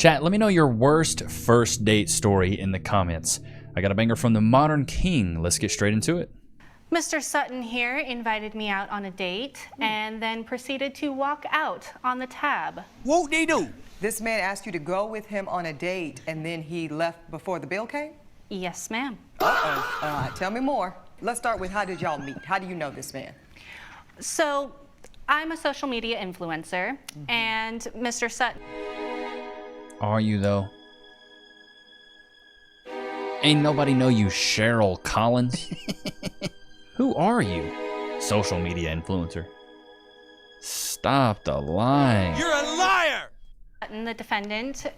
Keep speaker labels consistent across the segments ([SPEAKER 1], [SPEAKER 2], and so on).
[SPEAKER 1] Chat, let me know your worst first date story in the comments. I got a banger from the Modern King. Let's get straight into it.
[SPEAKER 2] Mr. Sutton here invited me out on a date and then proceeded to walk out on the tab.
[SPEAKER 3] Whoop de doo.
[SPEAKER 4] This man asked you to go with him on a date and then he left before the bill came?
[SPEAKER 2] Yes, ma'am.
[SPEAKER 4] Uh-oh. Tell me more. Let's start with, how did y'all meet? How do you know this man?
[SPEAKER 2] So, I'm a social media influencer, and Mr. Sutton...
[SPEAKER 1] Are you, though? Ain't nobody know you, Cheryl Collins. Who are you? Social media influencer. Stop the lying.
[SPEAKER 3] You're a liar!
[SPEAKER 2] Sutton, the defendant,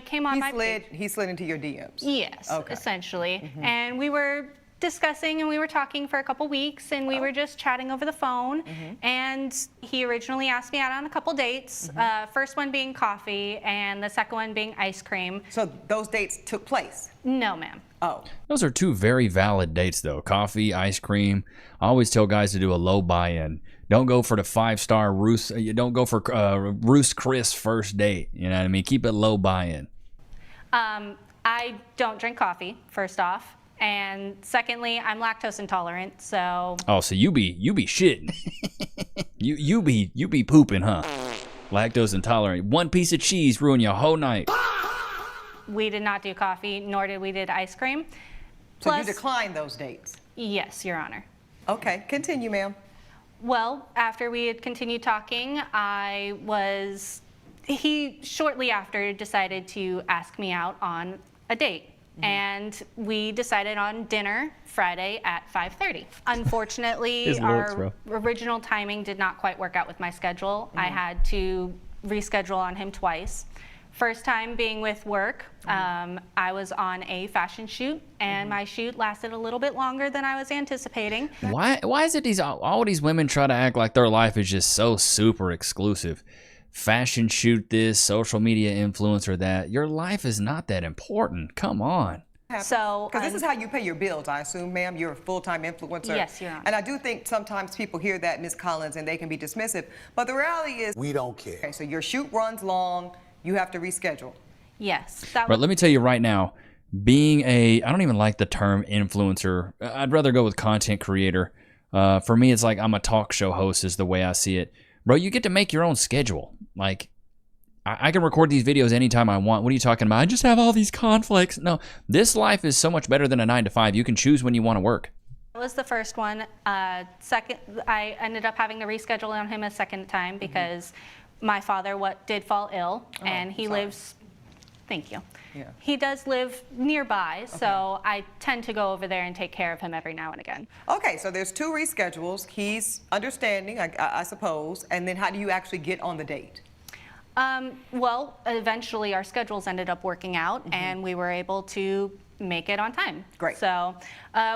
[SPEAKER 2] came on my page.
[SPEAKER 4] He slid into your DMs?
[SPEAKER 2] Yes,
[SPEAKER 4] Okay.
[SPEAKER 2] essentially. And we were discussing and we were talking for a couple weeks and we were just chatting over the phone. And he originally asked me out on a couple dates. First one being coffee and the second one being ice cream.
[SPEAKER 4] So those dates took place?
[SPEAKER 2] No, ma'am.
[SPEAKER 4] Oh.
[SPEAKER 1] Those are two very valid dates, though. Coffee, ice cream. I always tell guys to do a low buy-in. Don't go for the 5-star Roost. You don't go for Roost Chris first date. You know what I mean? Keep it low buy-in.
[SPEAKER 2] I don't drink coffee, first off. And secondly, I'm lactose intolerant, so...
[SPEAKER 1] Oh, so you be shitting. you be pooping, huh? Lactose intolerant. One piece of cheese ruin your whole night.
[SPEAKER 2] We did not do coffee, nor did we did ice cream.
[SPEAKER 4] So
[SPEAKER 2] Plus,
[SPEAKER 4] you declined those dates?
[SPEAKER 2] yes, Your Honor.
[SPEAKER 4] Okay, continue, ma'am.
[SPEAKER 2] Well, after we had continued talking, he shortly after decided to ask me out on a date. And we decided on dinner Friday at 5:30. Unfortunately, our original timing did not quite work out with my schedule. I had to reschedule on him twice. First time being with work, I was on a fashion shoot, and my shoot lasted a little bit longer than I was anticipating.
[SPEAKER 1] Why is it all these women try to act like their life is just so super exclusive? Fashion shoot this, social media influencer that. Your life is not that important. Come on.
[SPEAKER 2] So,
[SPEAKER 4] Because this is how you pay your bills, I assume, ma'am. You're a full-time influencer.
[SPEAKER 2] Yes, Your Honor.
[SPEAKER 4] And I do think sometimes people hear that, Ms. Collins, and they can be dismissive. But the reality is...
[SPEAKER 3] We don't care.
[SPEAKER 4] Okay, so your shoot runs long. You have to reschedule.
[SPEAKER 2] yes,
[SPEAKER 1] But let me tell you right now, being I don't even like the term influencer. I'd rather go with content creator. For me, it's like I'm a talk show host is the way I see it. Bro, you get to make your own schedule. Like, I can record these videos anytime I want. What are you talking about? I just have all these conflicts. No, this life is so much better than a 9-to-5. You can choose when you want to work.
[SPEAKER 2] That was the first one. Second, I ended up having to reschedule on him a second time because my father did fall ill, and he lives. Thank you.
[SPEAKER 4] Yeah.
[SPEAKER 2] He does live nearby, so I tend to go over there and take care of him every now and again.
[SPEAKER 4] Okay, so there's 2 reschedules. He's understanding, I suppose. And then how do you actually get on the date?
[SPEAKER 2] Well, eventually our schedules ended up working out, and we were able to make it on time.
[SPEAKER 4] Great.
[SPEAKER 2] So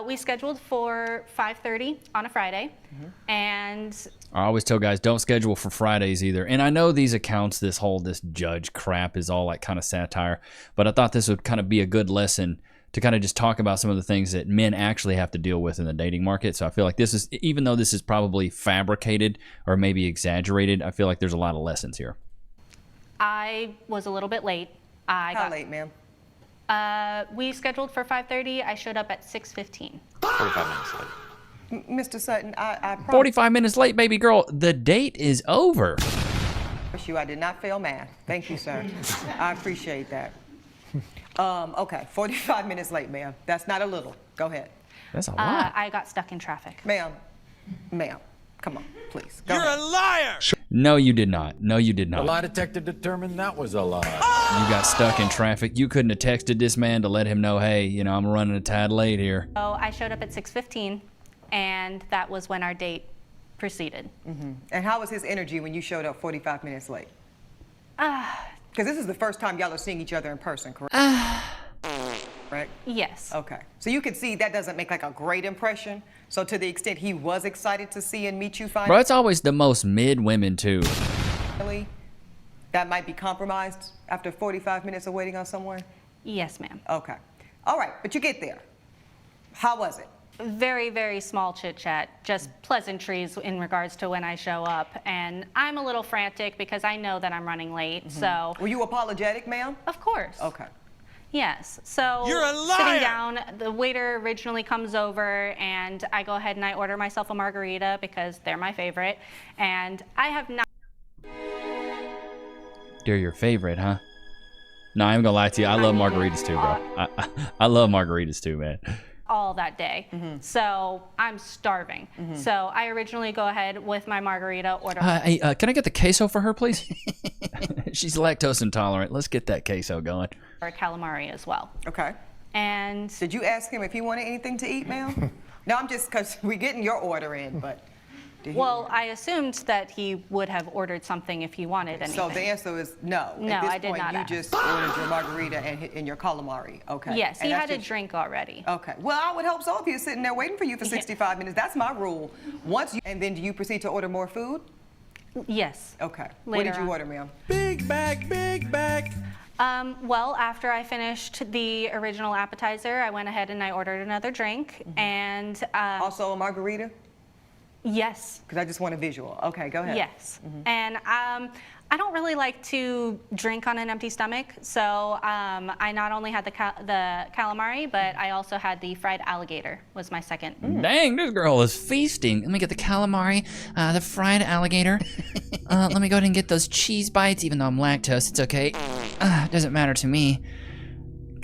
[SPEAKER 2] we scheduled for 5:30 on a Friday, and
[SPEAKER 1] I always tell guys, don't schedule for Fridays either. And I know these accounts, this judge crap is all like kind of satire, but I thought this would kind of be a good lesson to kind of just talk about some of the things that men actually have to deal with in the dating market. So I feel like this is, even though this is probably fabricated or maybe exaggerated, I feel like there's a lot of lessons here.
[SPEAKER 2] I was a little bit late.
[SPEAKER 4] How late, ma'am?
[SPEAKER 2] We scheduled for 5:30. I showed up at 6:15.
[SPEAKER 5] 45 minutes late.
[SPEAKER 4] Mr. Sutton, I
[SPEAKER 1] 45 minutes late, baby girl. The date is over.
[SPEAKER 4] promise you I did not fail math. Thank you, sir. I appreciate that. Okay, 45 minutes late, ma'am. That's not a little. Go ahead.
[SPEAKER 1] That's a lot.
[SPEAKER 2] I got stuck in traffic.
[SPEAKER 4] Ma'am, come on, please. Go
[SPEAKER 3] You're
[SPEAKER 4] ahead.
[SPEAKER 3] a liar!
[SPEAKER 1] No, you did not. No, you did
[SPEAKER 5] The
[SPEAKER 1] not.
[SPEAKER 5] lie detector determined that was a lie.
[SPEAKER 1] You got stuck in traffic. You couldn't have texted this man to let him know, hey, you know, I'm running a tad late here.
[SPEAKER 2] So I showed up at 6:15, and that was when our date proceeded.
[SPEAKER 4] And how was his energy when you showed up 45 minutes late? Because this is the first time y'all are seeing each other in person, correct? Correct?
[SPEAKER 2] Yes.
[SPEAKER 4] Okay. So you can see that doesn't make like a great impression. So to the extent he was excited to see and meet you
[SPEAKER 1] Bro,
[SPEAKER 4] finally,
[SPEAKER 1] it's always the most mid women, too.
[SPEAKER 4] that might be compromised after 45 minutes of waiting on someone?
[SPEAKER 2] Yes, ma'am.
[SPEAKER 4] Okay. All right, but you get there. How was it?
[SPEAKER 2] Very, very small chit chat, just pleasantries in regards to when I show up. And I'm a little frantic because I know that I'm running late. So,
[SPEAKER 4] Were you apologetic, ma'am?
[SPEAKER 2] of course.
[SPEAKER 4] Okay.
[SPEAKER 2] Yes. So
[SPEAKER 3] You're a liar!
[SPEAKER 2] sitting down, the waiter originally comes over and I go ahead and I order myself a margarita because they're my favorite. And I have not
[SPEAKER 1] They're your favorite, huh? No, I ain't gonna lie to you. I love margaritas too, bro. I love margaritas too, man.
[SPEAKER 2] all that day. So I'm starving. So I originally go ahead with my margarita order.
[SPEAKER 1] Hey, can I get the queso for her, please? She's lactose intolerant. Let's get that queso going.
[SPEAKER 2] Or calamari as well.
[SPEAKER 4] Okay.
[SPEAKER 2] And
[SPEAKER 4] Did you ask him if he wanted anything to eat, ma'am? No, I'm just, because we're getting your order in, but did he?
[SPEAKER 2] well, I assumed that he would have ordered something if he wanted anything.
[SPEAKER 4] So the answer is no.
[SPEAKER 2] No,
[SPEAKER 4] At this
[SPEAKER 2] I did
[SPEAKER 4] point,
[SPEAKER 2] not
[SPEAKER 4] you
[SPEAKER 2] ask.
[SPEAKER 4] just ordered your margarita and your calamari. Okay.
[SPEAKER 2] Yes, he
[SPEAKER 4] And
[SPEAKER 2] had
[SPEAKER 4] that's
[SPEAKER 2] a
[SPEAKER 4] just-
[SPEAKER 2] drink already.
[SPEAKER 4] Okay. Well, I would hope so if he was sitting there waiting for you for 65 minutes. That's my rule. And then do you proceed to order more food?
[SPEAKER 2] Yes.
[SPEAKER 4] Okay. What
[SPEAKER 2] Later
[SPEAKER 4] did you
[SPEAKER 2] on.
[SPEAKER 4] order, ma'am?
[SPEAKER 3] Big bag, big bag.
[SPEAKER 2] Well, after I finished the original appetizer, I went ahead and I ordered another drink. And
[SPEAKER 4] Also a margarita?
[SPEAKER 2] yes.
[SPEAKER 4] Because I just want a visual. Okay, go ahead.
[SPEAKER 2] Yes. And I don't really like to drink on an empty stomach, so I not only had the calamari, but I also had the fried alligator was my second.
[SPEAKER 1] Dang, this girl is feasting. Let me get the calamari, the fried alligator. Let me go ahead and get those cheese bites, even though I'm lactose. It's okay. Doesn't matter to me.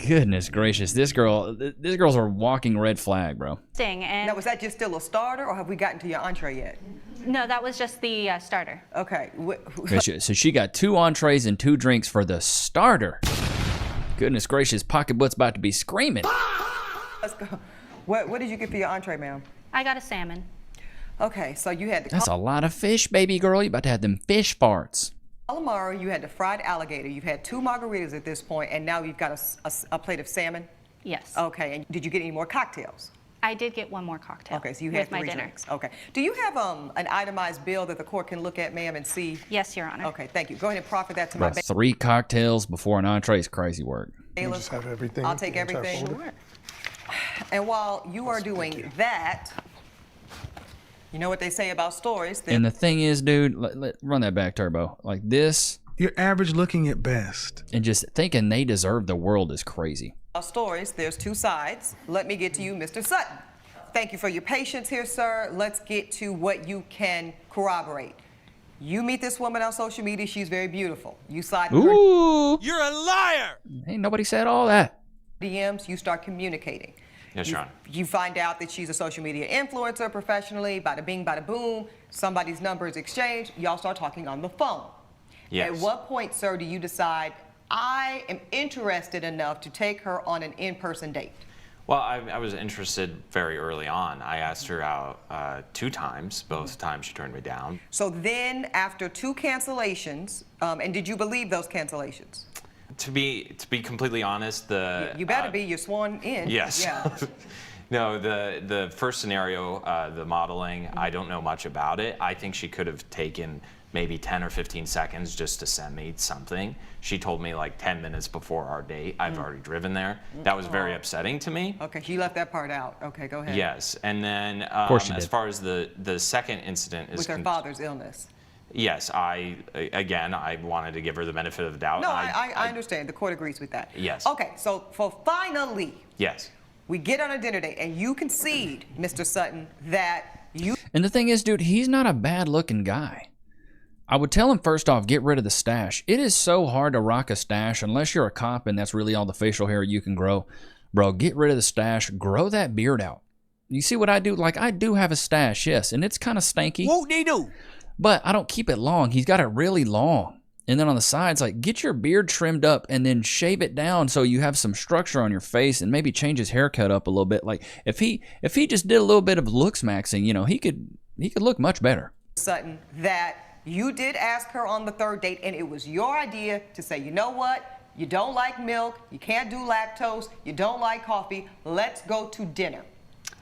[SPEAKER 1] Goodness gracious, this girl's a walking red flag, bro.
[SPEAKER 2] And
[SPEAKER 4] Now, was that just still a starter, or have we gotten to your entree yet?
[SPEAKER 2] no, that was just the starter.
[SPEAKER 4] Okay.
[SPEAKER 1] So she got 2 entrees and 2 drinks for the starter. Goodness gracious, pocketbook's about to be screaming.
[SPEAKER 4] Let's go. What did you get for your entree, ma'am?
[SPEAKER 2] I got a salmon.
[SPEAKER 4] Okay, so you had the
[SPEAKER 1] That's a lot of fish, baby girl. You about to have them fish farts.
[SPEAKER 4] calamari, you had the fried alligator, you've had 2 margaritas at this point, and now you've got a plate of salmon?
[SPEAKER 2] Yes.
[SPEAKER 4] Okay, and did you get any more cocktails?
[SPEAKER 2] I did get one more cocktail.
[SPEAKER 4] Okay, so you had
[SPEAKER 2] with my
[SPEAKER 4] 3
[SPEAKER 2] dinner.
[SPEAKER 4] drinks. Okay. Do you have an itemized bill that the court can look at, ma'am, and see?
[SPEAKER 2] Yes, Your Honor.
[SPEAKER 4] Okay, thank you. Go ahead and proffer that to
[SPEAKER 1] Bro,
[SPEAKER 4] my
[SPEAKER 1] 3 cocktails before an entree is crazy work.
[SPEAKER 4] bailiff.
[SPEAKER 6] Just have everything.
[SPEAKER 4] I'll take
[SPEAKER 6] the entire
[SPEAKER 4] everything.
[SPEAKER 6] folder.
[SPEAKER 2] Sure.
[SPEAKER 4] And while you are doing that, you know what they say about stories.
[SPEAKER 1] And the thing is, dude, run that back, Turbo. Like this,
[SPEAKER 6] You're average looking at best.
[SPEAKER 1] and just thinking they deserve the world is crazy.
[SPEAKER 4] Stories, there's 2 sides. Let me get to you, Mr. Sutton. Thank you for your patience here, sir. Let's get to what you can corroborate. You meet this woman on social media. She's very beautiful. You slide in her
[SPEAKER 1] Ooh,
[SPEAKER 3] You're a liar.
[SPEAKER 1] ain't nobody said all that.
[SPEAKER 4] DMs. You start communicating.
[SPEAKER 5] Yes, Your Honor.
[SPEAKER 4] You find out that she's a social media influencer professionally. Bada bing, bada boom. Somebody's number is exchanged. Y'all start talking on the phone.
[SPEAKER 5] Yes.
[SPEAKER 4] At what point, sir, do you decide I am interested enough to take her on an in-person date?
[SPEAKER 5] Well, I was interested very early on. I asked her out 2 times. Both times she turned me down.
[SPEAKER 4] So then, after 2 cancellations, and did you believe those cancellations?
[SPEAKER 5] To be completely honest,
[SPEAKER 4] You better be. You're sworn in.
[SPEAKER 5] Yes.
[SPEAKER 4] Yeah.
[SPEAKER 5] No, the first scenario, the modeling, I don't know much about it. I think she could have taken maybe 10 or 15 seconds just to send me something. She told me like 10 minutes before our date. I've already driven there. That was very upsetting to me.
[SPEAKER 4] Okay, she left that part out. Okay, go ahead.
[SPEAKER 5] Yes, and then
[SPEAKER 1] course she
[SPEAKER 5] as
[SPEAKER 1] did.
[SPEAKER 5] far as the second incident is
[SPEAKER 4] With her father's illness.
[SPEAKER 5] yes, I wanted to give her the benefit of the doubt.
[SPEAKER 4] No,
[SPEAKER 5] and
[SPEAKER 4] I understand. The court agrees with that.
[SPEAKER 5] Yes.
[SPEAKER 4] Okay, so for finally,
[SPEAKER 5] Yes.
[SPEAKER 4] we get on a dinner date, and you concede, Mr. Sutton, that you
[SPEAKER 1] And the thing is, dude, he's not a bad-looking guy. I would tell him first off, get rid of the stash. It is so hard to rock a stash unless you're a cop and that's really all the facial hair you can grow. Bro, get rid of the stash. Grow that beard out. You see what I do? Like, I do have a stash, yes, and it's kind of stanky.
[SPEAKER 3] Whoop-de-doo.
[SPEAKER 1] But I don't keep it long. He's got it really long. And then on the sides, like, get your beard trimmed up and then shave it down so you have some structure on your face, and maybe change his haircut up a little bit. Like, if he just did a little bit of looks maxing, you know, he could look much better.
[SPEAKER 4] Sutton, that you did ask her on the 3rd date, and it was your idea to say, you know what? You don't like milk, you can't do lactose, you don't like coffee, let's go to dinner.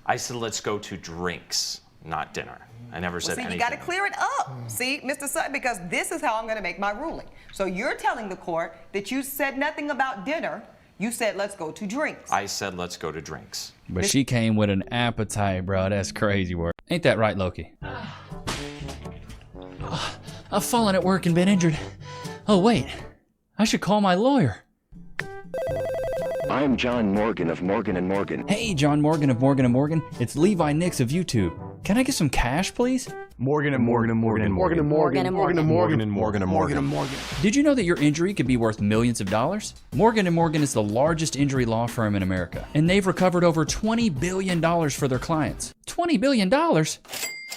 [SPEAKER 5] I said let's go to drinks, not dinner. I never said
[SPEAKER 4] See,
[SPEAKER 5] anything.
[SPEAKER 4] you got to clear it up. See, Mr. Sutton, because this is how I'm going to make my ruling. So you're telling the court that you said nothing about dinner. You said, let's go to drinks.
[SPEAKER 5] I said, let's go to drinks.
[SPEAKER 1] But she came with an appetite, bro. That's crazy work. Ain't that right, Loki? I've fallen at work and been injured. Oh, wait. I should call my lawyer.
[SPEAKER 7] I'm John Morgan of Morgan & Morgan.
[SPEAKER 1] Hey, John Morgan of Morgan & Morgan. It's Levi Nichs of YouTube. Can I get some cash, please?
[SPEAKER 7] Morgan & Morgan & Morgan & Morgan & Morgan & Morgan & Morgan & Morgan & Morgan & Morgan.
[SPEAKER 1] Did you know that your injury could be worth millions of dollars? Morgan & Morgan is the largest injury law firm in America, and they've recovered over $20 billion for their clients. $20 billion?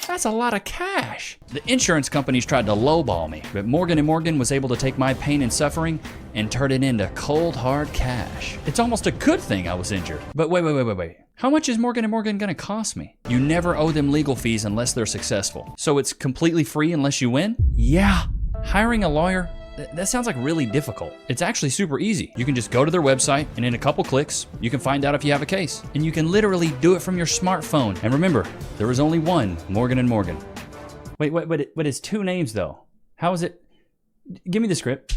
[SPEAKER 1] That's a lot of cash. The insurance companies tried to lowball me, but Morgan & Morgan was able to take my pain and suffering and turn it into cold, hard cash. It's almost a good thing I was injured. But wait. How much is Morgan & Morgan gonna cost me? You never owe them legal fees unless they're successful. So it's completely free unless you win? Yeah. Hiring a lawyer? That sounds like really difficult. It's actually super easy. You can just go to their website, and in a couple clicks, you can find out if you have a case. And you can literally do it from your smartphone. And remember, there is only one Morgan & Morgan. Wait, but it's two names though. How is it? Give me the script.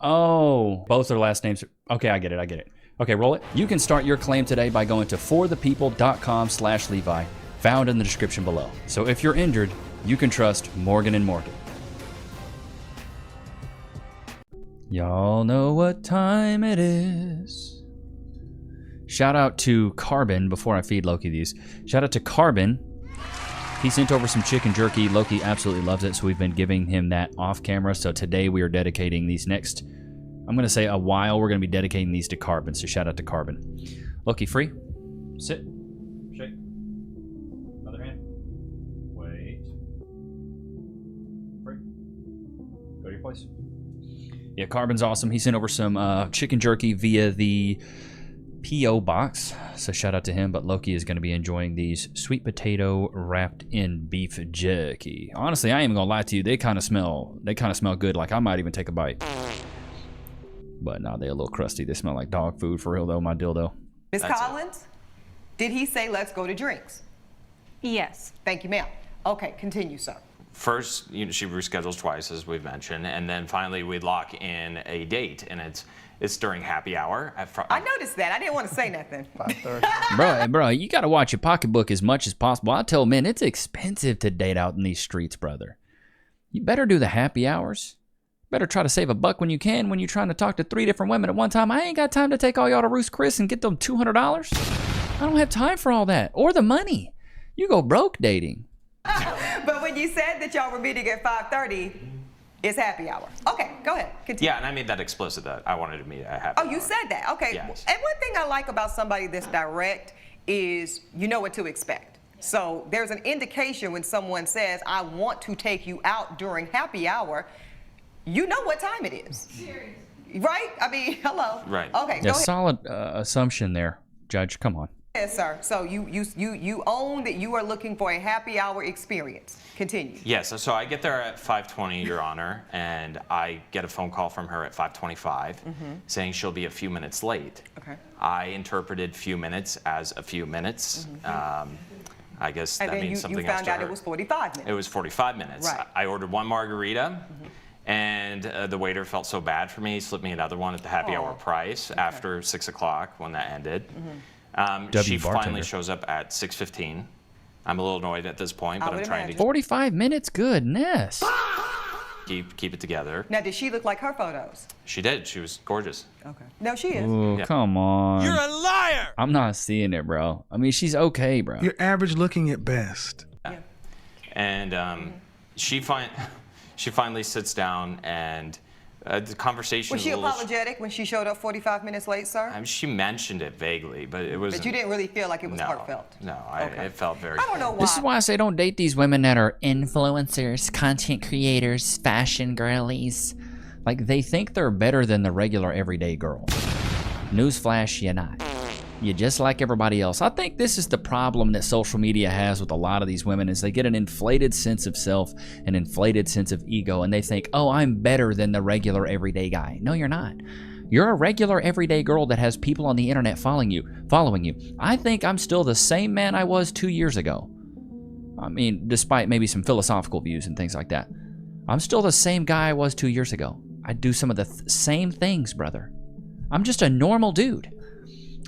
[SPEAKER 1] Oh, both their last names. Okay, I get it. Okay, roll it. You can start your claim today by going to forthepeople.com/Levi, found in the description below. So if you're injured, you can trust Morgan & Morgan. Y'all know what time it is. Shout out to Carbon, before I feed Loki these. Shout out to Carbon. He sent over some chicken jerky. Loki absolutely loves it, so we've been giving him that off camera. So today we are dedicating these next, I'm gonna say a while, we're gonna be dedicating these to Carbon. So shout out to Carbon. Loki, free. Sit. Shake. Other hand. Wait. Free. Go to your place. Yeah, Carbon's awesome. He sent over some chicken jerky via the P.O. box, so shout out to him. But Loki is going to be enjoying these sweet potato wrapped in beef jerky. Honestly, I ain't even gonna lie to you. They kind of smell good. Like I might even take a bite. But nah, they're a little crusty. They smell like dog food for real though. My dildo.
[SPEAKER 4] Ms. Collins, did he say let's go to drinks?
[SPEAKER 2] Yes.
[SPEAKER 4] Thank you, ma'am. Okay, continue, sir.
[SPEAKER 5] First, she reschedules twice, as we've mentioned, and then finally we lock in a date, and it's during happy hour.
[SPEAKER 4] I noticed that. I didn't want to say nothing.
[SPEAKER 1] 5:30. Bro, you got to watch your pocketbook as much as possible. I tell men it's expensive to date out in these streets, brother. You better do the happy hours. Better try to save $1 when you can when you're trying to talk to 3 different women at one time. I ain't got time to take all y'all to Ruth's Chris and get them $200. I don't have time for all that. Or the money. You go broke dating.
[SPEAKER 4] But when you said that y'all were meeting at 5:30, it's happy hour. Okay, go ahead. Continue.
[SPEAKER 5] Yeah, and I made that explicit that I wanted to meet at happy hour.
[SPEAKER 4] Oh, you said that. Okay.
[SPEAKER 5] Yes.
[SPEAKER 4] And one thing I like about somebody that's direct is you know what to expect. So there's an indication when someone says, I want to take you out during happy hour, you know what time it is. Serious. Right? I mean, hello.
[SPEAKER 5] Right.
[SPEAKER 4] Okay, go
[SPEAKER 1] Yeah,
[SPEAKER 4] ahead.
[SPEAKER 1] solid assumption there, Judge. Come on.
[SPEAKER 4] Yes, sir. So you own that you are looking for a happy hour experience. Continue.
[SPEAKER 5] Yes, so I get there at 5:20, Your Honor, and I get a phone call from her at 5:25 saying she'll be a few minutes late.
[SPEAKER 4] Okay.
[SPEAKER 5] I interpreted few minutes as a few minutes. I guess
[SPEAKER 4] And
[SPEAKER 5] that
[SPEAKER 4] then
[SPEAKER 5] means
[SPEAKER 4] you
[SPEAKER 5] something else
[SPEAKER 4] found
[SPEAKER 5] to
[SPEAKER 4] out
[SPEAKER 5] her.
[SPEAKER 4] it was 45 minutes.
[SPEAKER 5] It was 45 minutes.
[SPEAKER 4] Right.
[SPEAKER 5] I ordered 1 margarita, and the waiter felt so bad for me, he slipped me another one at the happy hour price after 6 o'clock when that ended. She finally
[SPEAKER 1] bartender.
[SPEAKER 5] shows up at 6:15. I'm a little annoyed at this point, but I'm trying to
[SPEAKER 1] 45 minutes? Goodness.
[SPEAKER 5] keep it together.
[SPEAKER 4] Now, did she look like her photos?
[SPEAKER 5] She did. She was gorgeous.
[SPEAKER 4] Okay. No, she is.
[SPEAKER 1] Ooh,
[SPEAKER 5] Yeah.
[SPEAKER 1] come on.
[SPEAKER 3] You're a liar!
[SPEAKER 1] I'm not seeing it, bro. I mean, she's okay, bro.
[SPEAKER 6] You're average looking at best.
[SPEAKER 5] And she finally sits down, and the conversation
[SPEAKER 4] Was she
[SPEAKER 5] a little.
[SPEAKER 4] apologetic when she showed up 45 minutes late, sir?
[SPEAKER 5] She mentioned it vaguely, but it was.
[SPEAKER 4] But you didn't really feel like it was heartfelt?
[SPEAKER 5] No,
[SPEAKER 4] Okay.
[SPEAKER 5] it felt very.
[SPEAKER 4] I don't know why.
[SPEAKER 1] This is why I say don't date these women that are influencers, content creators, fashion girlies. Like, they think they're better than the regular everyday girl. Newsflash, you're not. You're just like everybody else. I think this is the problem that social media has with a lot of these women is they get an inflated sense of self, an inflated sense of ego, and they think, oh, I'm better than the regular everyday guy. No, you're not. You're a regular everyday girl that has people on the internet following you. I think I'm still the same man I was 2 years ago. I mean, despite maybe some philosophical views and things like that. I'm still the same guy I was 2 years ago. I do some of the same things, brother. I'm just a normal dude.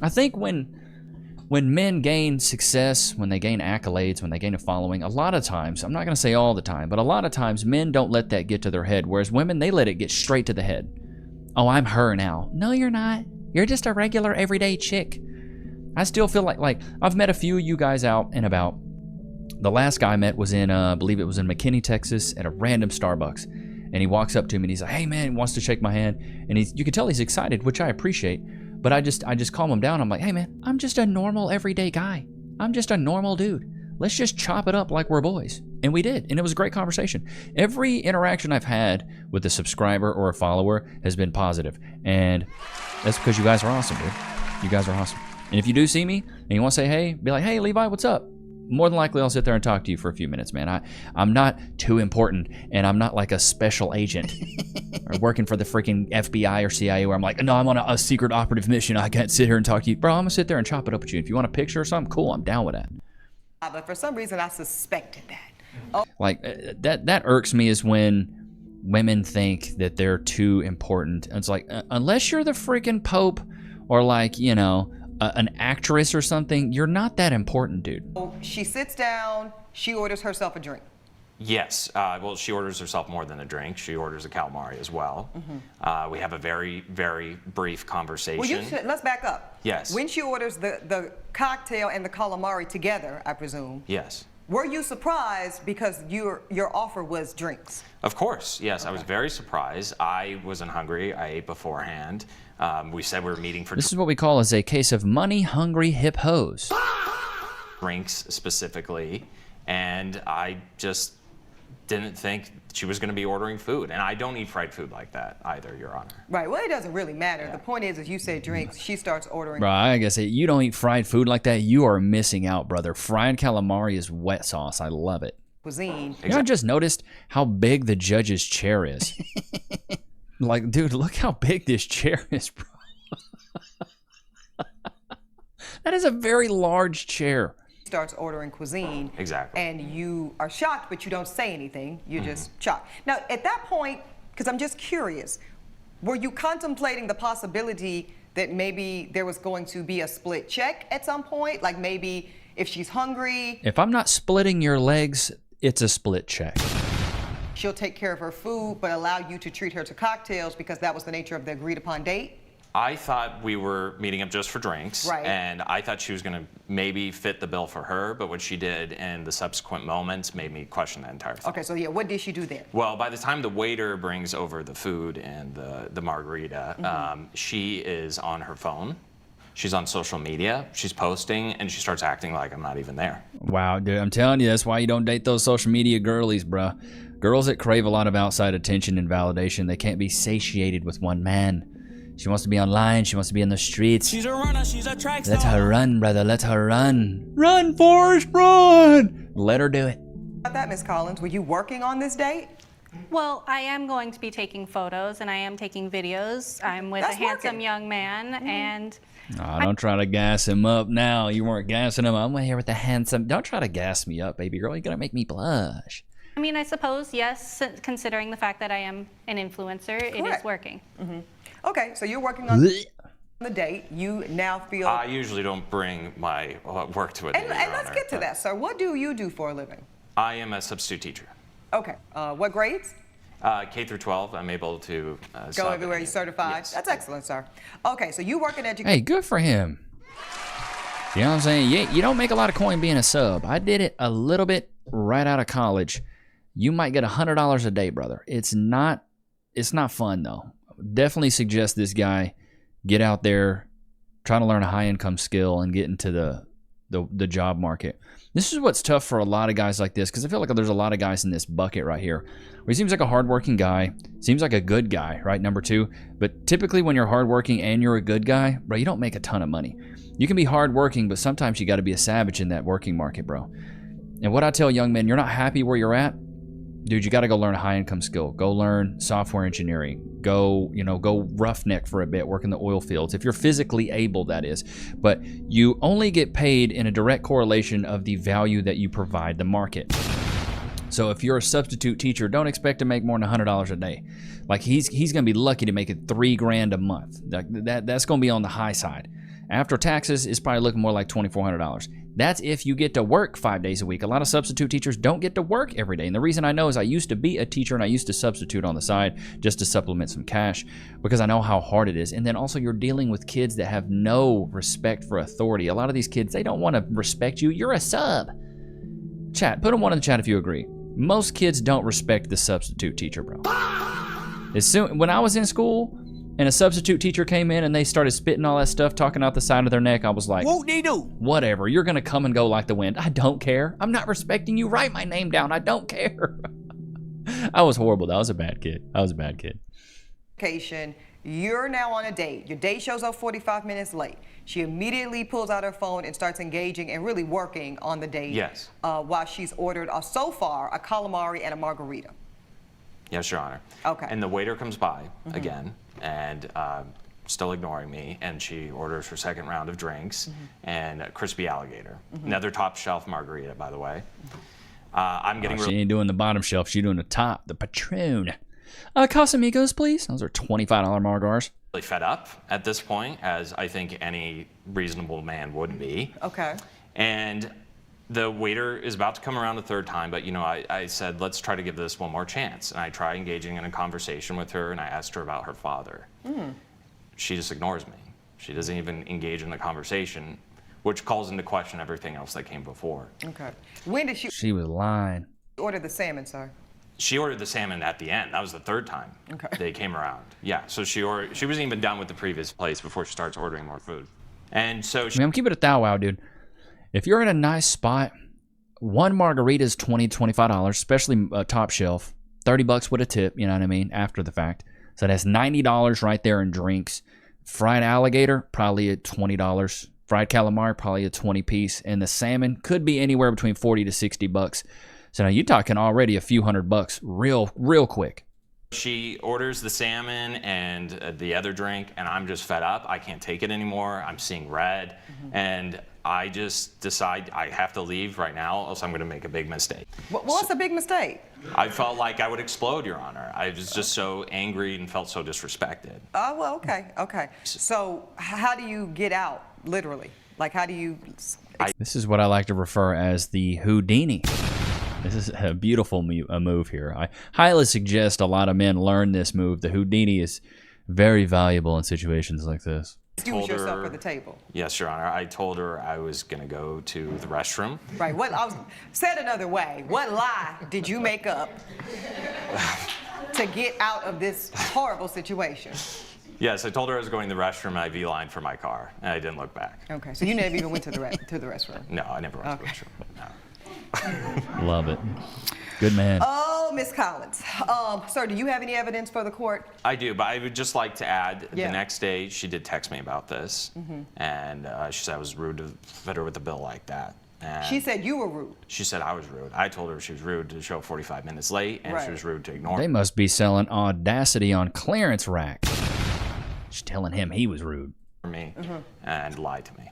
[SPEAKER 1] I think when men gain success, when they gain accolades, when they gain a following, a lot of times, I'm not going to say all the time, but a lot of times men don't let that get to their head, whereas women, they let it get straight to the head. Oh, I'm her now. No, you're not. You're just a regular everyday chick. I still feel like I've met a few of you guys out and about. The last guy I met was in, I believe it was in McKinney, Texas, at a random Starbucks. And he walks up to me and he's like, hey man, he wants to shake my hand. And you can tell he's excited, which I appreciate. But I just calm him down. I'm like, hey man, I'm just a normal everyday guy. I'm just a normal dude. Let's just chop it up like we're boys. And we did. And it was a great conversation. Every interaction I've had with a subscriber or a follower has been positive. And that's because you guys are awesome, dude. You guys are awesome. And if you do see me and you want to say hey, be like, hey Levi, what's up? More than likely I'll sit there and talk to you for a few minutes, man. I'm not too important, and I'm not like a special agent or working for the freaking FBI or CIA where I'm like, no, I'm on a secret operative mission. I can't sit here and talk to you. Bro, I'm gonna sit there and chop it up with you. If you want a picture or something, cool, I'm down with that.
[SPEAKER 4] But for some reason I suspected that. Oh.
[SPEAKER 1] Like that irks me is when women think that they're too important. And it's like, unless you're the freaking Pope or like, you know, an actress or something, you're not that important, dude.
[SPEAKER 4] She sits down, she orders herself a drink.
[SPEAKER 5] Yes. Well, she orders herself more than a drink. She orders a calamari as well. We have a very, very brief conversation.
[SPEAKER 4] Well, let's back up.
[SPEAKER 5] Yes.
[SPEAKER 4] When she orders the cocktail and the calamari together, I presume.
[SPEAKER 5] Yes.
[SPEAKER 4] Were you surprised because your offer was drinks?
[SPEAKER 5] Of course, yes.
[SPEAKER 4] Okay.
[SPEAKER 5] I was very surprised. I wasn't hungry. I ate beforehand. We said we were meeting for
[SPEAKER 1] This is what we call as a case of money-hungry hip hoes.
[SPEAKER 5] drinks specifically, and I just didn't think she was going to be ordering food. And I don't eat fried food like that either, Your Honor.
[SPEAKER 4] Right. Well, it doesn't really matter. Yeah. The point is you say drinks, she starts ordering.
[SPEAKER 1] Bro, I gotta say, you don't eat fried food like that, you are missing out, brother. Fried calamari is wet sauce. I love it.
[SPEAKER 4] Cuisine.
[SPEAKER 1] Exactly. You know, I just noticed how big the judge's chair is. Like, dude, look how big this chair is, bro. That is a very large chair.
[SPEAKER 4] Starts ordering cuisine.
[SPEAKER 5] Exactly.
[SPEAKER 4] And you are shocked, but you don't say anything. You're just shocked. Now, at that point, because I'm just curious, were you contemplating the possibility that maybe there was going to be a split check at some point? Like maybe if she's hungry.
[SPEAKER 1] If I'm not splitting your legs, it's a split check.
[SPEAKER 4] She'll take care of her food, but allow you to treat her to cocktails because that was the nature of the agreed upon date?
[SPEAKER 5] I thought we were meeting up just for drinks,
[SPEAKER 4] right.
[SPEAKER 5] And I thought she was going to maybe fit the bill for her, but what she did in the subsequent moments made me question that entire thing.
[SPEAKER 4] Okay, so yeah, what did she do then?
[SPEAKER 5] Well, by the time the waiter brings over the food and the margarita, she is on her phone. She's on social media, she's posting, and she starts acting like I'm not even there.
[SPEAKER 1] Wow, dude, I'm telling you, that's why you don't date those social media girlies, bro. Girls that crave a lot of outside attention and validation, they can't be satiated with one man. She wants to be online. She wants to be in the streets.
[SPEAKER 3] She's a runner. She's a track star.
[SPEAKER 1] Let her run, brother. Let her run. Run, Forrest, run. Let her do it.
[SPEAKER 4] About that, Ms. Collins, were you working on this date?
[SPEAKER 2] Well, I am going to be taking photos and I am taking videos. I'm with a handsome young man and...
[SPEAKER 1] Oh, don't try to gas him up now. You weren't gassing him. I'm here with the handsome... Don't try to gas me up, baby girl. You're going to make me blush.
[SPEAKER 2] I mean, I suppose, yes, considering the fact that I am an influencer, it is working.
[SPEAKER 4] Okay, so you're working on the date. You now feel...
[SPEAKER 5] I usually don't bring my work to a date,
[SPEAKER 4] And let's get to that, sir. What do you do for a living?
[SPEAKER 5] I am a substitute teacher.
[SPEAKER 4] Okay. What grades?
[SPEAKER 5] K through 12. I'm able to
[SPEAKER 4] go everywhere. You're certified?
[SPEAKER 5] Yes.
[SPEAKER 4] That's excellent, sir. Okay, so you work in education.
[SPEAKER 1] Hey, good for him. You know what I'm saying? You don't make a lot of coin being a sub. I did it a little bit right out of college. You might get $100 a day, brother. It's not fun, though. Definitely suggest this guy get out there, try to learn a high-income skill, and get into the job market. This is what's tough for a lot of guys like this, because I feel like there's a lot of guys in this bucket right here where he seems like a hardworking guy, seems like a good guy, right, number two. But typically when you're hardworking and you're a good guy, bro, you don't make a ton of money. You can be hardworking, but sometimes you got to be a savage in that working market, bro. And what I tell young men, you're not happy where you're at, dude, you got to go learn a high-income skill. Go learn software engineering. Go roughneck for a bit, work in the oil fields. If you're physically able, that is. But you only get paid in a direct correlation of the value that you provide the market. So if you're a substitute teacher, don't expect to make more than $100 a day. Like he's going to be lucky to make it $3,000 a month. That's going to be on the high side. After taxes, it's probably looking more like $2,400. That's if you get to work 5 days a week. A lot of substitute teachers don't get to work every day. And the reason I know is I used to be a teacher and I used to substitute on the side just to supplement some cash because I know how hard it is. And then also you're dealing with kids that have no respect for authority. A lot of these kids, they don't want to respect you. You're a sub. Chat, put a 1 in the chat if you agree. Most kids don't respect the substitute teacher, bro. When I was in school and a substitute teacher came in and they started spitting all that stuff, talking out the side of their neck, I was like, whatever, you're gonna come and go like the wind. I don't care. I'm not respecting you. Write my name down. I don't care. I was horrible. I was a bad kid.
[SPEAKER 4] You're now on a date. Your date shows up 45 minutes late. She immediately pulls out her phone and starts engaging and really working on the date.
[SPEAKER 5] Yes.
[SPEAKER 4] While she's ordered, so far, a calamari and a margarita.
[SPEAKER 5] Yes, Your Honor.
[SPEAKER 4] Okay.
[SPEAKER 5] And the waiter comes by again and still ignoring me, and she orders her second round of drinks and a crispy alligator. Another top shelf margarita, by the way. I'm getting
[SPEAKER 1] she ain't doing the bottom shelf. She's doing the top, the Patron. Casamigos, please. Those are $25 margars.
[SPEAKER 5] really fed up at this point, as I think any reasonable man would be.
[SPEAKER 4] Okay.
[SPEAKER 5] And the waiter is about to come around a third time, but I said, let's try to give this one more chance. And I try engaging in a conversation with her, and I asked her about her father. She just ignores me. She doesn't even engage in the conversation, which calls into question everything else that came before.
[SPEAKER 4] Okay. When did
[SPEAKER 1] She was lying.
[SPEAKER 4] order the salmon, sir?
[SPEAKER 5] She ordered the salmon at the end. That was the third time they came around. Yeah, so she wasn't even done with the previous place before she starts ordering more food. And so
[SPEAKER 1] I'm keeping it thou wow, dude. If you're in a nice spot, one margarita is $20, $25, especially top shelf. $30 with a tip, you know what I mean, after the fact. So that's $90 right there in drinks. Fried alligator, probably at $20. Fried calamari, probably a 20 piece. And the salmon could be anywhere between $40 to $60. So now you're talking already a few $100 real quick.
[SPEAKER 5] she orders the salmon and the other drink, and I'm just fed up. I can't take it anymore. I'm seeing red. And I just decide I have to leave right now, else I'm going to make a big mistake.
[SPEAKER 4] What's a big mistake?
[SPEAKER 5] I felt like I would explode, Your Honor. I was just so angry and felt so disrespected.
[SPEAKER 4] Oh, well, okay. So how do you get out, literally? Like, how do you...
[SPEAKER 1] This is what I like to refer as the Houdini. This is a beautiful move here. I highly suggest a lot of men learn this move. The Houdini is very valuable in situations like this.
[SPEAKER 4] Excuse yourself at the table.
[SPEAKER 5] Yes, Your Honor. I told her I was going to go to the restroom.
[SPEAKER 4] Right. Said another way, what lie did you make up to get out of this horrible situation?
[SPEAKER 5] Yes, I told her I was going to the restroom, and I V-lined for my car, and I didn't look back.
[SPEAKER 4] Okay, so you never even went to the restroom?
[SPEAKER 5] No, I never went to the restroom. No.
[SPEAKER 1] Love it. Good man.
[SPEAKER 4] Oh, Miss Collins. Sir, do you have any evidence for the court?
[SPEAKER 5] I do, but I would just like to add, the next day she did text me about this, and she said I was rude to fit her with a bill like that. And
[SPEAKER 4] she said you were rude.
[SPEAKER 5] She said I was rude. I told her she was rude to show 45 minutes late, and she was rude to ignore
[SPEAKER 1] They
[SPEAKER 5] me.
[SPEAKER 1] must be selling Audacity on clearance rack. She's telling him he was rude.
[SPEAKER 5] Me and lied to me.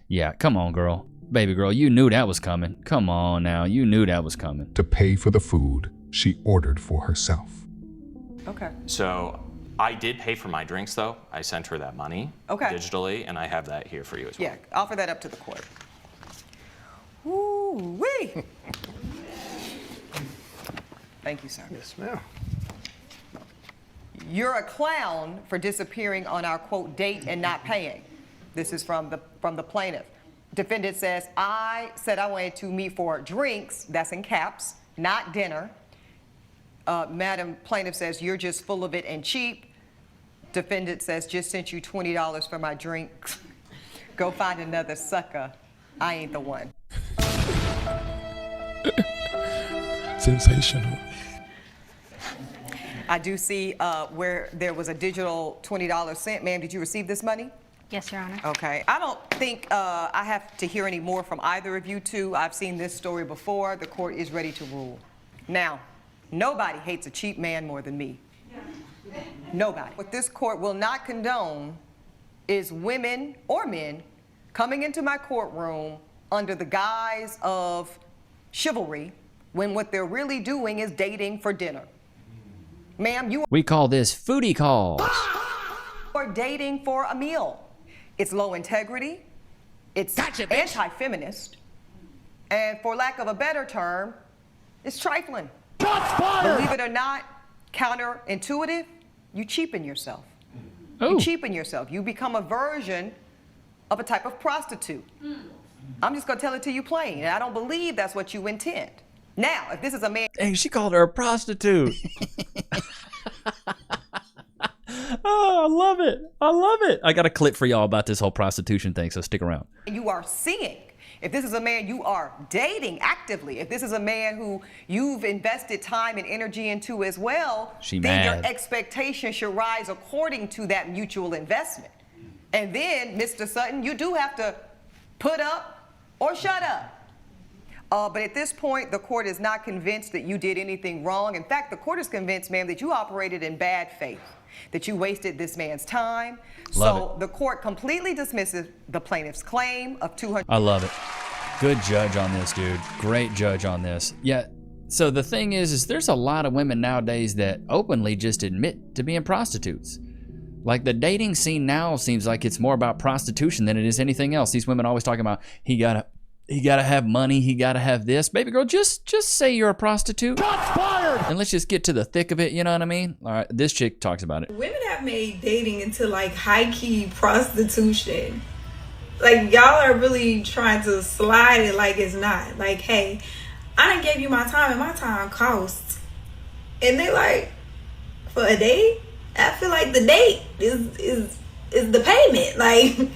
[SPEAKER 1] Yeah, come on, girl. Baby girl, you knew that was coming. Come on now, you knew that was coming.
[SPEAKER 8] To pay for the food she ordered for herself.
[SPEAKER 4] Okay.
[SPEAKER 5] So I did pay for my drinks, though. I sent her that money digitally, and I have that here for you as well.
[SPEAKER 4] Yeah, offer that up to the court. Woo-wee. Thank you, sir.
[SPEAKER 6] Yes, ma'am.
[SPEAKER 4] You're a clown for disappearing on our, quote, date and not paying. This is from the plaintiff. Defendant says, I said I wanted to meet for drinks, that's in caps, not dinner. Madam Plaintiff says, you're just full of it and cheap. Defendant says, just sent you $20 for my drinks. Go find another sucker. I ain't the one.
[SPEAKER 8] Sensational.
[SPEAKER 4] I do see where there was a digital $20 sent. Ma'am, did you receive this money?
[SPEAKER 2] Yes, Your Honor.
[SPEAKER 4] Okay. I don't think I have to hear any more from either of you two. I've seen this story before. The court is ready to rule. Now, nobody hates a cheap man more than me. Nobody. What this court will not condone is women or men coming into my courtroom under the guise of chivalry, when what they're really doing is dating for dinner. Ma'am, you
[SPEAKER 1] We call this foodie calls.
[SPEAKER 4] are dating for a meal. It's low integrity, it's anti-feminist, and for lack of a better term, it's trifling. Believe it or not, counterintuitive, you cheapen yourself. You cheapen yourself. You become a version of a type of prostitute. I'm just gonna tell it to you plain, and I don't believe that's what you intend. Now, if this is a man...
[SPEAKER 1] Hey, she called her a prostitute. Oh, I love it. I love it. I got a clip for y'all about this whole prostitution thing, so stick around.
[SPEAKER 4] You are seeing. If this is a man you are dating actively, if this is a man who you've invested time and energy into as well, then your expectation should rise according to that mutual investment. And then, Mr. Sutton, you do have to put up or shut up. But at this point, the court is not convinced that you did anything wrong. In fact, the court is convinced, ma'am, that you operated in bad faith, that you wasted this man's time. So the court completely dismisses the plaintiff's claim of $200.
[SPEAKER 1] I love it. Good judge on this, dude. Great judge on this. Yeah. So the thing is there's a lot of women nowadays that openly just admit to being prostitutes. Like the dating scene now seems like it's more about prostitution than it is anything else. These women always talking about he gotta have money, he gotta have this. Baby girl, just say you're a prostitute. Shots fired! And let's just get to the thick of it, you know what I mean? All right, this chick talks about it.
[SPEAKER 9] Women have made dating into like high-key prostitution. Like y'all are really trying to slide it like it's not. Like, hey, I done gave you my time and my time costs. And they like, for a date? I feel like the date is the payment. Like,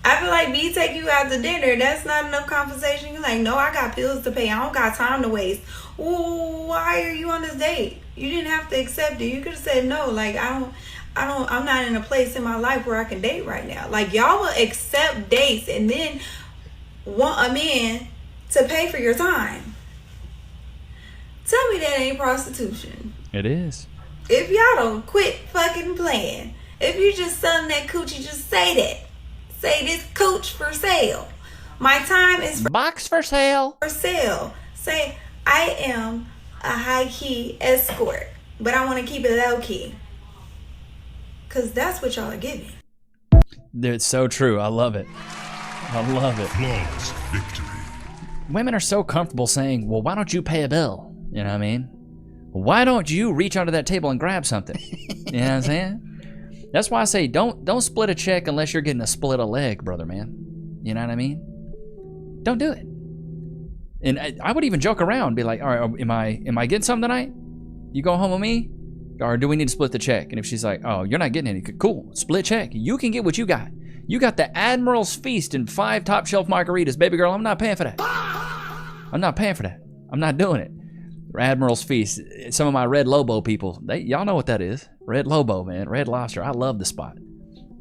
[SPEAKER 9] I feel like me taking you out to dinner, that's not enough conversation. You're like, no, I got bills to pay. I don't got time to waste. Ooh, why are you on this date? You didn't have to accept it. You could have said no. Like, I'm not in a place in my life where I can date right now. Like, y'all will accept dates and then want a man to pay for your time. Tell me that ain't prostitution.
[SPEAKER 1] It is.
[SPEAKER 9] If y'all don't quit fucking playing, if you just selling that coochie, just say that. Say this cooch for sale. My time is
[SPEAKER 1] box for sale.
[SPEAKER 9] For sale. Say I am a high key escort, but I want to keep it low key. Cause that's what y'all are giving.
[SPEAKER 1] It's so true. I love it. I love it.
[SPEAKER 8] Flawless victory.
[SPEAKER 1] Women are so comfortable saying, well, why don't you pay a bill? You know what I mean? Why don't you reach under that table and grab something? You know what I'm saying? That's why I say don't split a check unless you're getting a split a leg, brother man. You know what I mean? Don't do it. And I would even joke around and be like, all right, am I getting something tonight? You going home with me? Or do we need to split the check? And if she's like, oh, you're not getting any, cool, split check. You can get what you got. You got the Admiral's Feast and 5 top shelf margaritas. Baby girl, I'm not paying for that. I'm not paying for that. I'm not doing it. Admiral's Feast. Some of my Red Lobo people, y'all know what that is. Red Lobo, man. Red Lobster. I love the spot.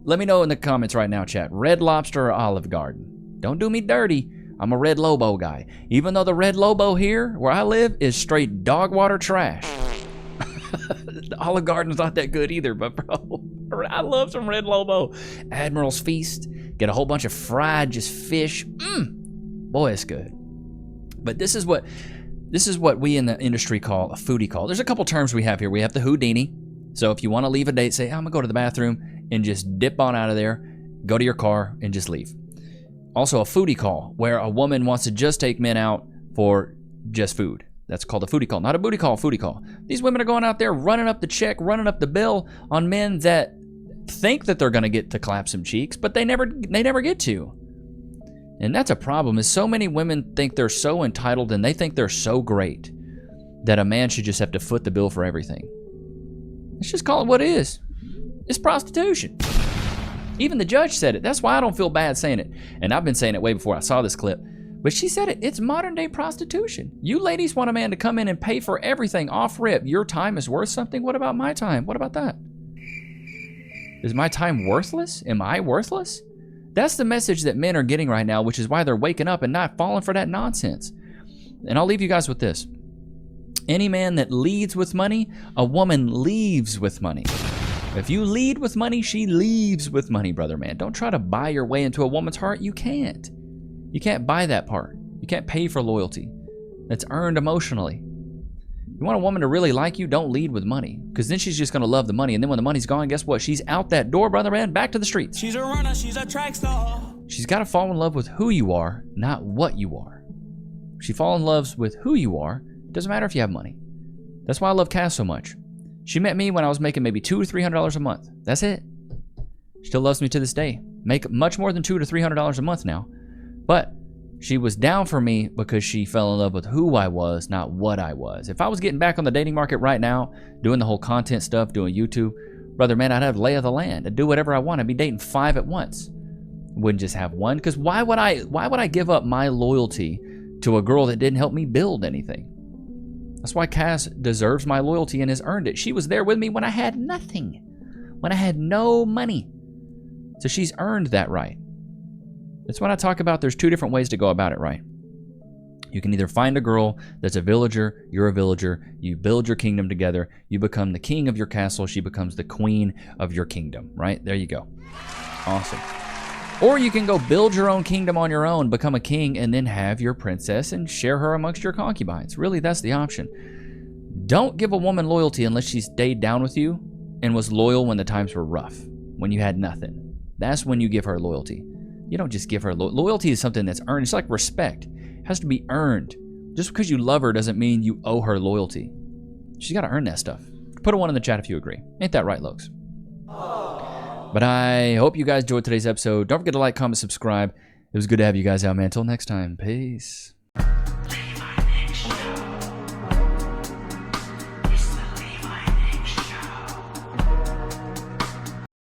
[SPEAKER 1] Let me know in the comments right now, chat. Red Lobster or Olive Garden? Don't do me dirty. I'm a Red Lobo guy. Even though the Red Lobo here, where I live, is straight dog water trash. The Olive Garden's not that good either, but bro, I love some Red Lobo. Admiral's Feast. Get a whole bunch of fried just fish. Boy, it's good. But this is what we in the industry call a foodie call. There's a couple terms we have here. We have the Houdini. So if you want to leave a date, say, I'm going to go to the bathroom and just dip on out of there, go to your car and just leave. Also a foodie call, where a woman wants to just take men out for just food. That's called a foodie call. Not a booty call, foodie call. These women are going out there running up the check, running up the bill on men that think that they're going to get to clap some cheeks, but they never get to. And that's a problem, is so many women think they're so entitled and they think they're so great that a man should just have to foot the bill for everything. Let's just call it what it is. It's prostitution. Even the judge said it. That's why I don't feel bad saying it. And I've been saying it way before I saw this clip. But she said it. It's modern day prostitution. You ladies want a man to come in and pay for everything off rip. Your time is worth something. What about my time? What about that? Is my time worthless? Am I worthless? That's the message that men are getting right now, which is why they're waking up and not falling for that nonsense. And I'll leave you guys with this. Any man that leads with money, a woman leaves with money. If you lead with money, she leaves with money, brother man. Don't try to buy your way into a woman's heart. You can't. You can't buy that part. You can't pay for loyalty. That's earned emotionally. You want a woman to really like you, don't lead with money. Because then she's just going to love the money. And then when the money's gone, guess what? She's out that door, brother man, back to the streets.
[SPEAKER 3] She's a runner, she's a track star.
[SPEAKER 1] She's got to fall in love with who you are, not what you are. If she falls in love with who you are, it doesn't matter if you have money. That's why I love Cass so much. She met me when I was making maybe $200 to $300 a month. That's it. She still loves me to this day. Make much more than $200 to $300 a month now. But she was down for me because she fell in love with who I was, not what I was. If I was getting back on the dating market right now, doing the whole content stuff, doing YouTube, brother man, I'd have lay of the land. I'd do whatever I want. I'd be dating 5 at once. Wouldn't just have one. Because why would I give up my loyalty to a girl that didn't help me build anything? That's why Cass deserves my loyalty and has earned it. She was there with me when I had nothing, when I had no money. So she's earned that right. That's what I talk about. There's 2 different ways to go about it, right? You can either find a girl that's a villager, you're a villager, you build your kingdom together, you become the king of your castle, she becomes the queen of your kingdom, right? There you go. Awesome. Or you can go build your own kingdom on your own, become a king, and then have your princess and share her amongst your concubines. Really, that's the option. Don't give a woman loyalty unless she stayed down with you and was loyal when the times were rough, when you had nothing. That's when you give her loyalty. You don't just give her loyalty is something that's earned. It's like respect. It has to be earned. Just because you love her doesn't mean you owe her loyalty. She's got to earn that stuff. Put a 1 in the chat if you agree. Ain't that right, Lokes? But I hope you guys enjoyed today's episode. Don't forget to like, comment, subscribe. It was good to have you guys out, man. Until next time, peace.